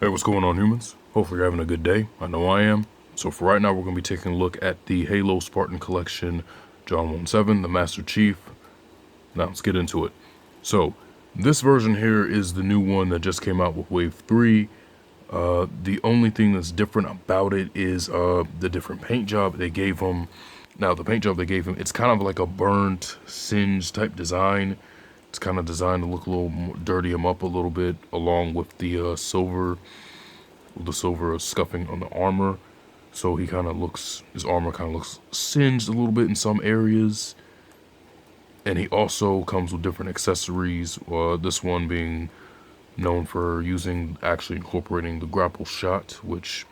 Hey, what's going on, humans? Hopefully you're having a good day. I know I am. So for right now, we're going to be taking a look at the Halo Spartan Collection, John 17, the Master Chief. Now, let's get into it. So, this version here is the new one that just came out with Wave 3. The only thing that's different about it is the different paint job they gave him. Now, the paint job they gave him, it's kind of like a burnt, singed type design. It's kind of designed to look a little more, dirty him up a little bit, along with the silver scuffing on the armor. So he kind of looks, his armor kind of looks singed a little bit in some areas. And he also comes with different accessories. This one being known for actually incorporating the Grapple Shot, which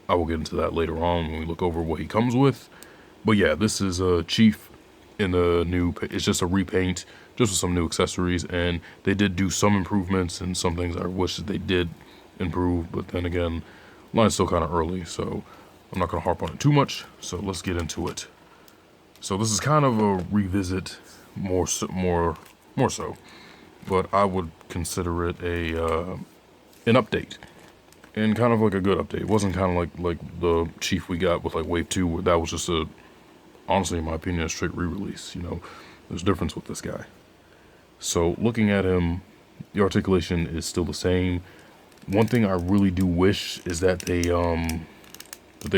I will get into that later on when we look over what he comes with. But yeah, this is a Chief in the new, it's just a repaint, just with some new accessories. And they did do some improvements and some things I wish that they did improve, but then again, line's still kind of early, so I'm not going to harp on it too much. So let's get into it. So this is kind of a revisit, more so, but I would consider it an update, and kind of like a good update. It wasn't kind of like the Chief we got with like Wave 2, where that was just honestly, in my opinion, a straight re-release. You know, there's a difference with this guy. So looking at him, the articulation is still the same. One thing I really do wish is that they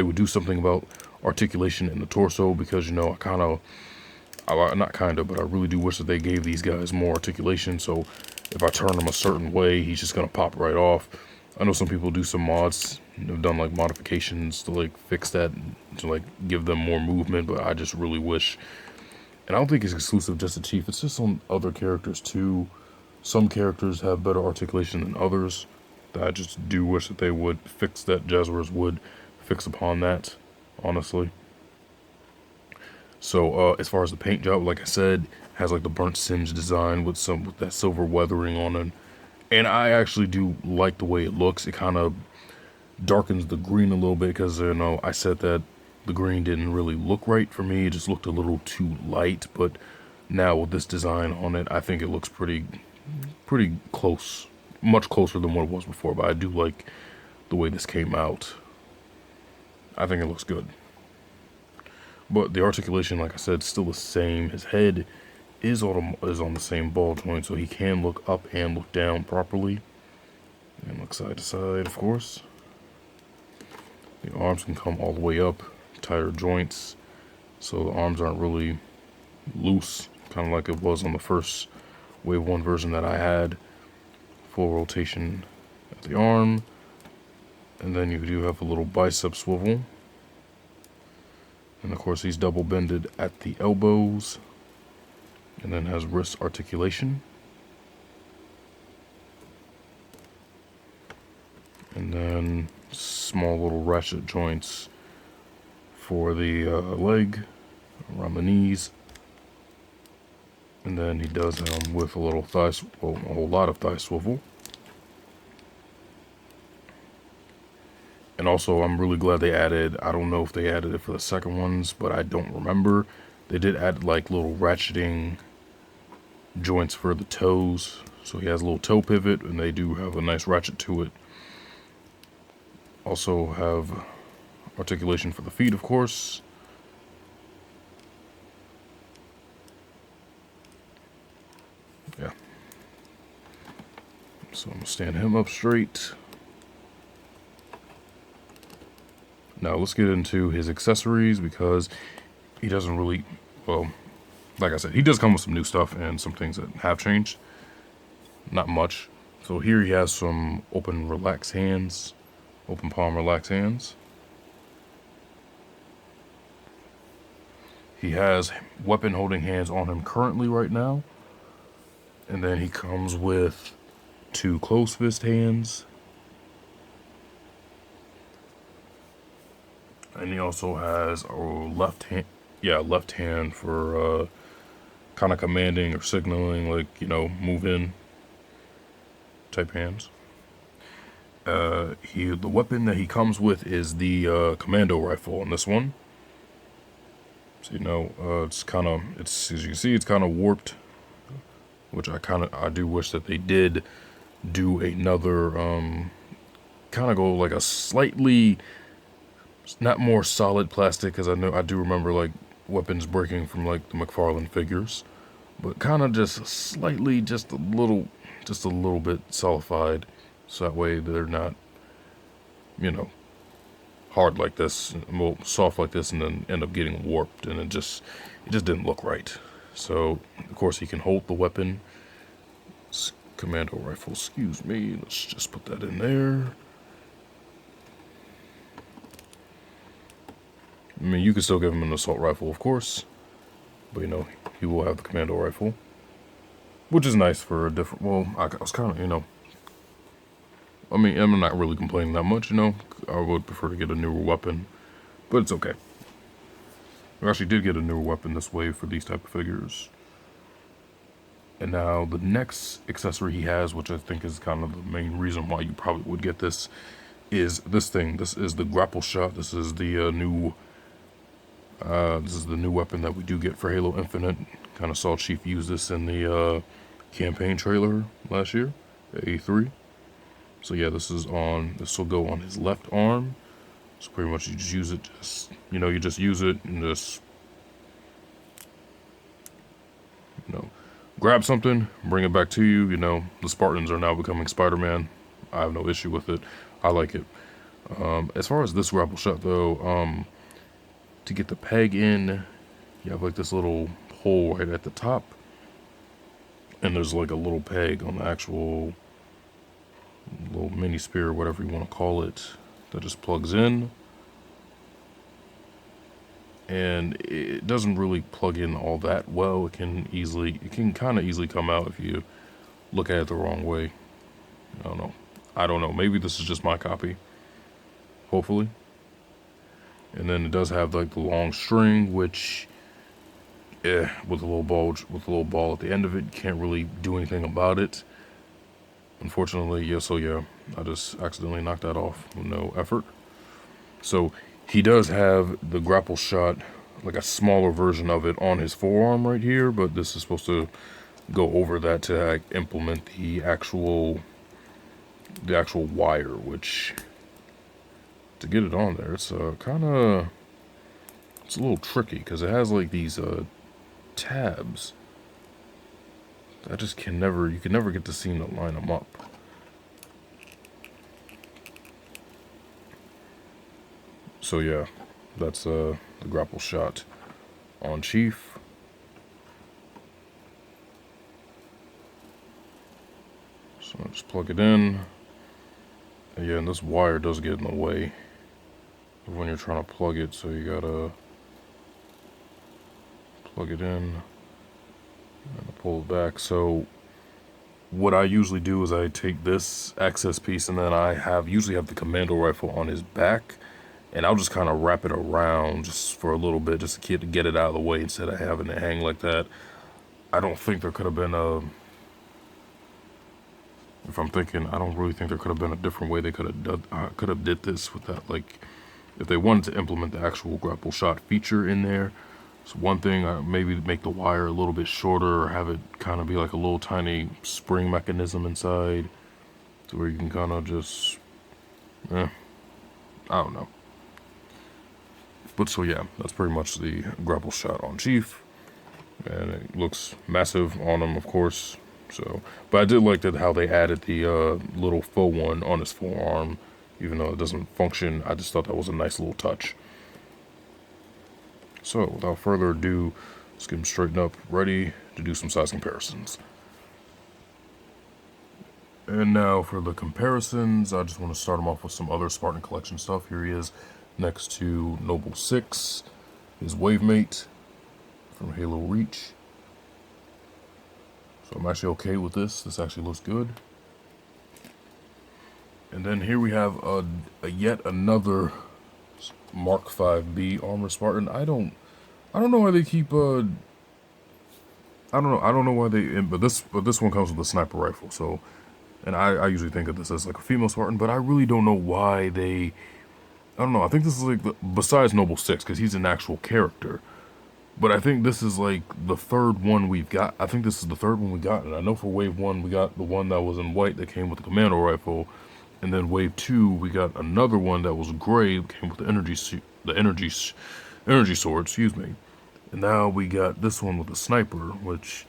would do something about articulation in the torso, because, you know, but I really do wish that they gave these guys more articulation. So if I turn him a certain way, he's just gonna pop right off. I know some people do some mods, have done like modifications to like fix that, to like give them more movement, but I just really wish, and I don't think it's exclusive just to Chief, it's just on other characters too. Some characters have better articulation than others. I just do wish that they would fix that, Jazzwares would fix upon that, honestly. So as far as the paint job, like I said, has like the burnt singe design with that silver weathering on it. And I actually do like the way it looks. It kind of darkens the green a little bit, because, you know, I said that the green didn't really look right for me. It just looked a little too light, but now with this design on it, I think it looks pretty close. Much closer than what it was before, but I do like the way this came out. I think it looks good. But the articulation, like I said, is still the same. His head is on the same ball joint, so he can look up and look down properly. And look side to side, of course. The arms can come all the way up, tighter joints, so the arms aren't really loose, kind of like it was on the first Wave 1 version that I had. Full rotation at the arm, and then you do have a little bicep swivel, and of course he's double bended at the elbows, and then has wrist articulation, and then small little ratchet joints for the leg around the knees, and then he does with a little a whole lot of thigh swivel. And also, I'm really glad they added, I don't know if they added it for the second ones, but I don't remember. They did add like little ratcheting joints for the toes. So he has a little toe pivot, and they do have a nice ratchet to it. Also have articulation for the feet, of course. Yeah. So I'm gonna stand him up straight. Now let's get into his accessories, because he doesn't really, well, like I said, he does come with some new stuff and some things that have changed. Not much. So here he has some open palm relaxed hands. He has weapon holding hands on him currently right now. And then he comes with 2 closed fist hands. And he also has a left hand for kind of commanding or signaling, like, you know, move in type hands. The weapon that he comes with is the Commando Rifle on this one. So, you know, it's as you can see, it's kind of warped, which I do wish that they did do another, kind of go like a slightly, not more solid plastic, because I do remember like weapons breaking from like the McFarlane figures, but kind of just slightly, just a little bit solidified, so that way they're not, you know, hard like this, well, soft like this, and then end up getting warped, and it just didn't look right. So of course he can hold the weapon. Commando Rifle, excuse me. Let's just put that in there. I mean, you can still give him an assault rifle, of course, but you know, he will have the Commando Rifle, which is nice for a different, well, I was kind of, you know, I mean, I'm not really complaining that much, you know. I would prefer to get a newer weapon, but it's okay. I actually did get a newer weapon this way for these type of figures. And now the next accessory he has, which I think is kind of the main reason why you probably would get this, is this thing. This is the Grapple Shot. This is the new weapon that we do get for Halo Infinite. Kind of saw Chief use this in the campaign trailer last year, A3. So yeah, this will go on his left arm. So pretty much you just use it, you just use it and just, grab something, bring it back to you. You know, the Spartans are now becoming Spider-Man. I have no issue with it. I like it. As far as this Grapple Shot though, to get the peg in, you have like this little hole right at the top, and there's like a little peg on the actual little mini spear, whatever you want to call it, that just plugs in. And it doesn't really plug in all that well. It can kind of easily come out if you look at it the wrong way. I don't know. Maybe this is just my copy. Hopefully. And then it does have like the long string, which, with a little ball at the end of it, you can't really do anything about it. Unfortunately, yeah. So yeah, I just accidentally knocked that off with no effort. So he does have the Grapple Shot, like a smaller version of it, on his forearm right here, but this is supposed to go over that to implement the actual wire, which, to get it on there, it's it's a little tricky, because it has like these tabs. I just you can never get the seam to line them up. So yeah, that's the Grapple Shot on Chief. So I'll just plug it in. And yeah, and this wire does get in the way of when you're trying to plug it, so you gotta plug it in and pull it back. So what I usually do is I take this access piece, and then I usually have the Commando Rifle on his back, and I'll just kind of wrap it around just for a little bit, just to get it out of the way instead of having it hang like that. I don't think there could have been if I'm thinking, I don't really think there could have been a different way they could have did this with that. Like, if they wanted to implement the actual Grapple Shot feature in there, so one thing, maybe make the wire a little bit shorter, or have it kind of be like a little tiny spring mechanism inside, to where you can kind of just, I don't know. But so yeah, that's pretty much the Grapple Shot on Chief, and it looks massive on him, of course. So, but I did like that how they added the little faux one on his forearm, even though it doesn't function. I just thought that was a nice little touch. So, without further ado, let's get him straightened up, ready to do some size comparisons. And now for the comparisons, I just want to start him off with some other Spartan Collection stuff. Here he is next to Noble 6, his Wavemate from Halo Reach. So I'm actually okay with this. This actually looks good. And then here we have yet another Mark 5B Armor Spartan. I don't know why they keep I don't know why they, but this one comes with a sniper rifle. So, and I usually think of this as like a female Spartan, but I really don't know why they, I don't know. I think this is like besides Noble 6, because he's an actual character. But I think this is like the third one we've got. I think this is the third one we got. And I know for wave 1, we got the one that was in white that came with the Commando Rifle. And then wave 2, we got another one that was gray, came with the energy sword, excuse me. And now we got this one with the sniper, which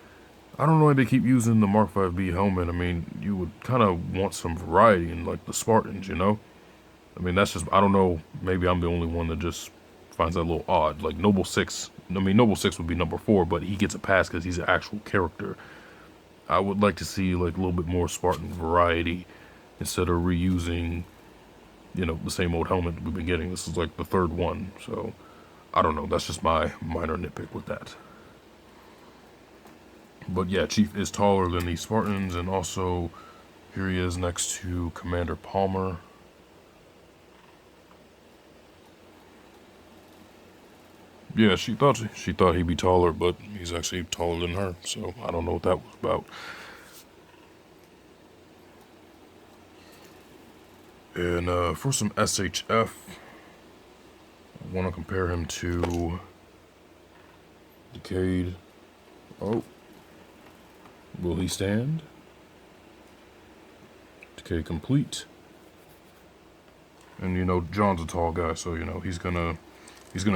I don't know why they keep using the Mark 5B helmet. I mean, you would kind of want some variety in like the Spartans, you know? I mean, that's just, I don't know, maybe I'm the only one that just finds that a little odd. Like Noble 6, I mean, Noble 6 would be number 4, but he gets a pass because he's an actual character. I would like to see like a little bit more Spartan variety instead of reusing, you know, the same old helmet we've been getting. This is like the third one, so I don't know. That's just my minor nitpick with that. But yeah, Chief is taller than the Spartans, and also here he is next to Commander Palmer. Yeah, she thought he'd be taller, but he's actually taller than her, so I don't know what that was about. And for some SHF, I want to compare him to Decade. Oh, will he stand? Decade complete. And you know, John's a tall guy, so you know he's gonna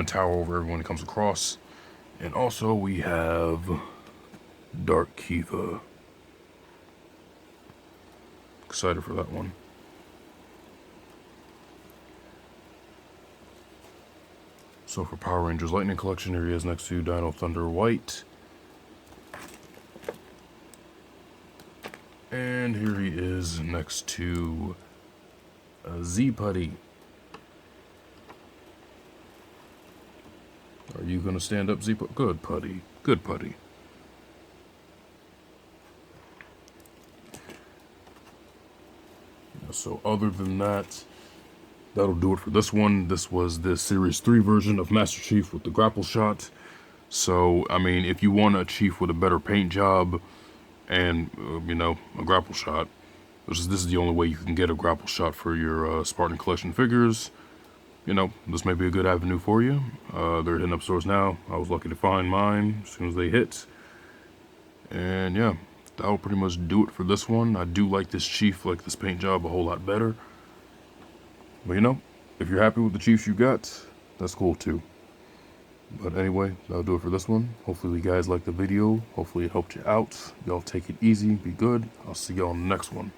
tower over everyone he comes across. And also we have Dark Kiva. Excited for that one. So for Power Rangers Lightning Collection, here he is next to Dino Thunder White. And here he is next to Z Putty. Are you going to stand up, Z Putty? Good Putty. Good Putty. So other than that, that'll do it for this one. This was the Series 3 version of Master Chief with the Grapple Shot. So, I mean, if you want a Chief with a better paint job and, you know, a Grapple Shot, this is the only way you can get a Grapple Shot for your Spartan Collection figures. You know, this may be a good avenue for you. They're hitting up stores now. I was lucky to find mine as soon as they hit. And yeah, that'll pretty much do it for this one. I do like this Chief, like this paint job a whole lot better. But you know, if you're happy with the Chiefs you got, that's cool too. But anyway, that'll do it for this one. Hopefully you guys liked the video. Hopefully it helped you out. Y'all take it easy, be good. I'll see y'all on the next one.